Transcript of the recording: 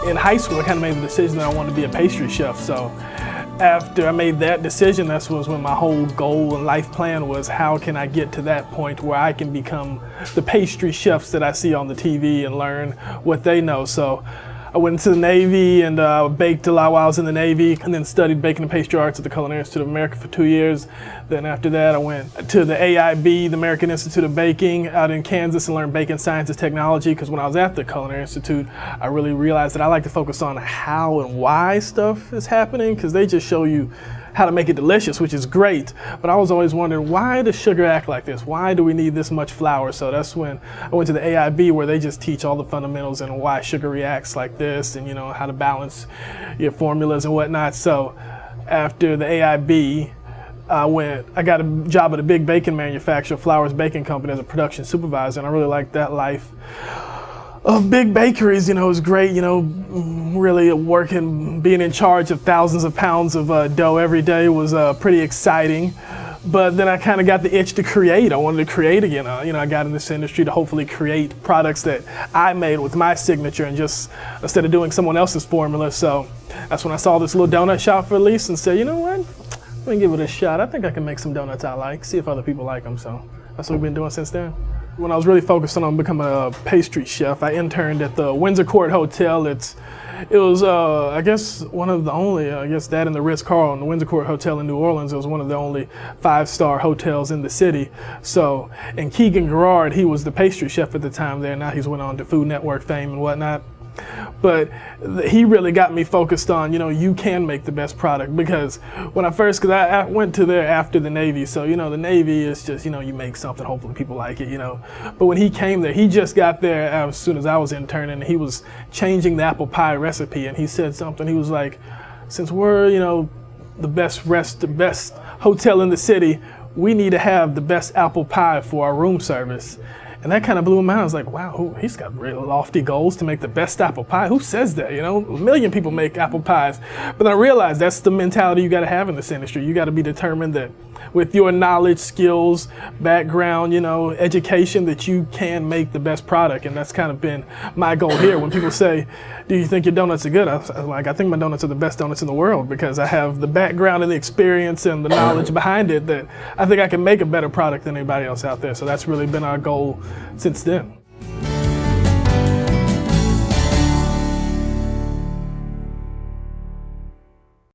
in high school, I kind of made the decision that I wanted to be a pastry chef. So after I made that decision, that was when my whole goal and life plan was, how can I get to that point where I can become the pastry chefs that I see on the TV and learn what they know. So I went into the Navy and baked a lot while I was in the Navy, and then studied baking and pastry arts at the Culinary Institute of America for 2 years. Then after that, I went to the AIB, the American Institute of Baking, out in Kansas, and learned baking science and technology, because when I was at the Culinary Institute, I really realized that I like to focus on how and why stuff is happening, because they just show you how to make it delicious, which is great. But I was always wondering, why does sugar act like this? Why do we need this much flour? So that's when I went to the AIB, where they just teach all the fundamentals and why sugar reacts like this, and how to balance your formulas and whatnot. So after the AIB, I got a job at a big baking manufacturer, Flowers Baking Company, as a production supervisor, and I really liked that life of big bakeries. It was great, really working, being in charge of thousands of pounds of dough every day was pretty exciting. But then I kind of got the itch to create. I wanted to create again. I got in this industry to hopefully create products that I made with my signature, and just instead of doing someone else's formula. So that's when I saw this little donut shop for lease and said, you know what, let me give it a shot. I think I can make some donuts I like, see if other people like them. So that's what we've been doing since then. When I was really focused on becoming a pastry chef, I interned at the Windsor Court Hotel. It was, I guess, one of the only, that and the Ritz-Carlton, the Windsor Court Hotel in New Orleans. It was one of the only 5-star hotels in the city. So, and Keegan Gerard, he was the pastry chef at the time there. Now he's went on to Food Network fame and whatnot. But he really got me focused on, you can make the best product. Because when because I went to there after the Navy, so, the Navy is just, you make something, hopefully people like it, But when he came there, he just got there as soon as I was interning, and he was changing the apple pie recipe, and he said something. He was like, since we're, the best hotel in the city, we need to have the best apple pie for our room service. And that kind of blew my mind. I was like, wow, he's got really lofty goals to make the best apple pie. Who says that? A million people make apple pies. But I realized that's the mentality you got to have in this industry. You got to be determined that with your knowledge, skills, background, education, that you can make the best product. And that's kind of been my goal here. When people say, do you think your donuts are good? I think my donuts are the best donuts in the world, because I have the background and the experience and the knowledge behind it that I think I can make a better product than anybody else out there. So that's really been our goal since then.